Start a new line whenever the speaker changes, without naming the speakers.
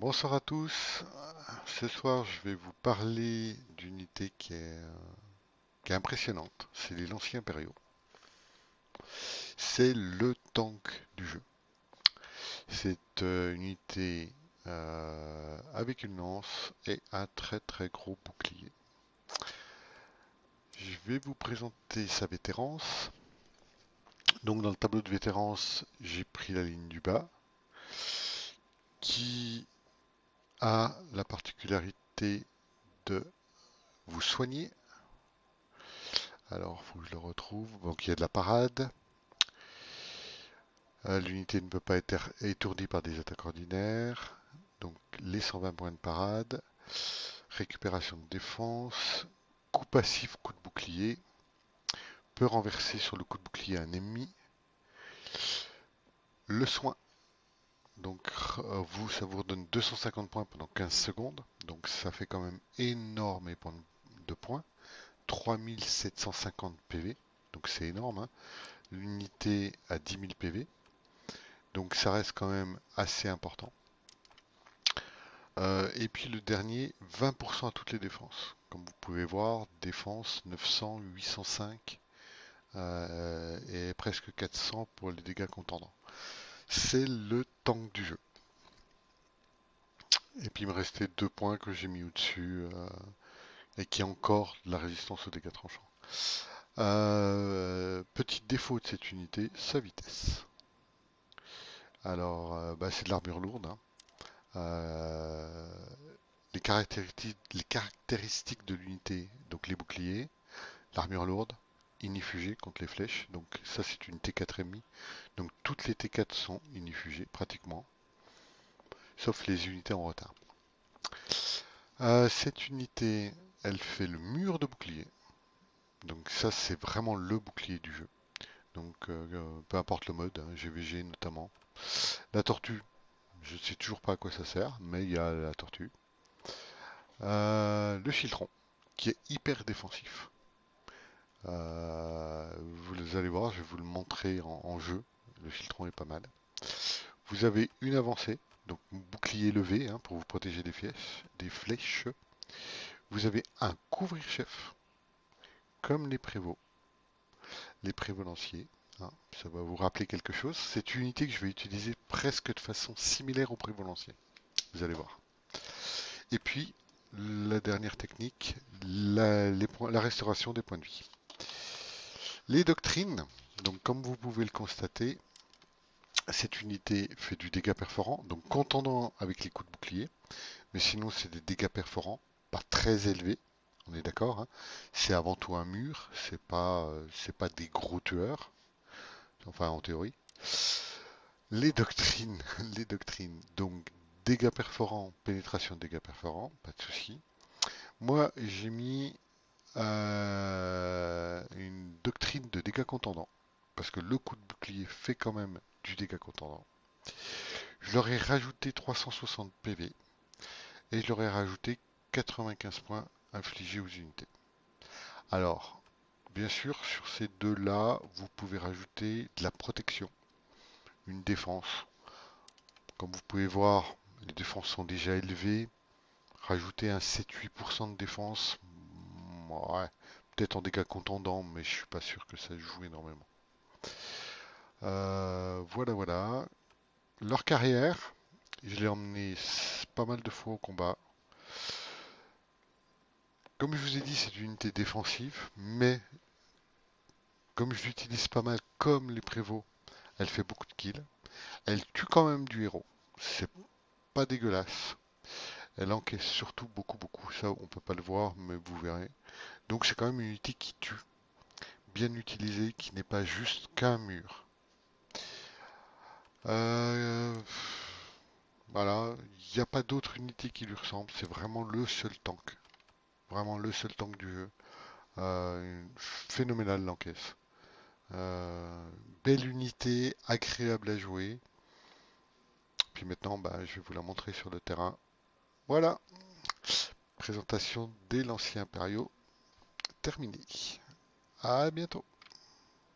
Bonsoir à tous. Ce soir, je vais vous parler d'une unité qui est impressionnante. C'est les lanciers impériaux. C'est le tank du jeu. C'est une unité avec une lance et un très très gros bouclier. Je vais vous présenter sa vétérance. Donc dans le tableau de vétérance, j'ai pris la ligne du bas qui a la particularité de vous soigner. Alors, il faut que je le retrouve. Donc, il y a de la parade. L'unité ne peut pas être étourdie par des attaques ordinaires. Donc, les 120 points de parade. Récupération de défense. Coup passif, coup de bouclier. Peut renverser sur le coup de bouclier un ennemi. Le soin. Donc, ça vous redonne 250 points pendant 15 secondes. Donc, ça fait quand même énormément de points. 3750 PV. Donc, c'est énorme, hein. L'unité à 10 000 PV. Donc ça reste quand même assez important. Et puis le dernier, 20% à toutes les défenses. Comme vous pouvez voir, défense 900, 805 et presque 400 pour les dégâts contendants. C'est le tank du jeu. Et puis il me restait deux points que j'ai mis au-dessus et qui ont encore de la résistance aux dégâts tranchants. Petit défaut de cette unité, sa vitesse. Alors, c'est de l'armure lourde, hein. Euh, les caractéristiques de l'unité, donc les boucliers, l'armure lourde, inifugée contre les flèches, donc ça c'est une T4,5. Donc toutes les T4 sont inifugées pratiquement, sauf les unités en retard. Cette unité, elle fait le mur de bouclier. Donc ça c'est vraiment le bouclier du jeu. Donc peu importe le mode, hein, GVG notamment. La tortue, je ne sais toujours pas à quoi ça sert, mais il y a la tortue. Le filtron, qui est hyper défensif. Vous allez voir, je vais vous le montrer en jeu. Le filtron est pas mal. Vous avez une avancée, donc bouclier levé hein, pour vous protéger des flèches. Vous avez un couvrir-chef, comme les prévôts lanciers. Hein, ça va vous rappeler quelque chose. C'est une unité que je vais utiliser presque de façon similaire au prévôt lancier. Vous allez voir. Et puis, la dernière technique, la restauration des points de vie. Les doctrines, donc comme vous pouvez le constater, cette unité fait du dégât perforant, donc contendant avec les coups de bouclier, mais sinon c'est des dégâts perforants, pas très élevés, on est d'accord, hein. C'est avant tout un mur, c'est pas des gros tueurs, enfin en théorie. Les doctrines, les doctrines, donc dégâts perforants, pénétration de dégâts perforants, pas de souci. Moi j'ai mis une doctrine de dégâts contendants, parce que le coup de bouclier fait quand même du dégât contendant. Je leur ai rajouté 360 PV et je leur ai rajouté 95 points infligés aux unités. Alors, bien sûr, sur ces deux-là, vous pouvez rajouter de la protection, une défense. Comme vous pouvez voir, les défenses sont déjà élevées. Rajouter un 7-8% de défense, ouais, peut-être en dégâts contendants, mais je suis pas sûr que ça joue énormément. Voilà, voilà. Leur carrière, je l'ai emmené pas mal de fois au combat. Comme je vous ai dit, c'est une unité défensive, mais comme je l'utilise pas mal comme les prévôts, elle fait beaucoup de kills. Elle tue quand même du héros. C'est pas dégueulasse. Elle encaisse surtout beaucoup, beaucoup. Ça, on peut pas le voir, mais vous verrez. Donc c'est quand même une unité qui tue. Bien utilisée, qui n'est pas juste qu'un mur. Euh, voilà, il n'y a pas d'autre unité qui lui ressemble. C'est vraiment le seul tank. Vraiment le seul tank du jeu. Phénoménal l'encaisse. Euh, Belle unité, agréable à jouer. Puis maintenant, je vais vous la montrer sur le terrain. Voilà, présentation des lanciers impériaux terminée. À bientôt.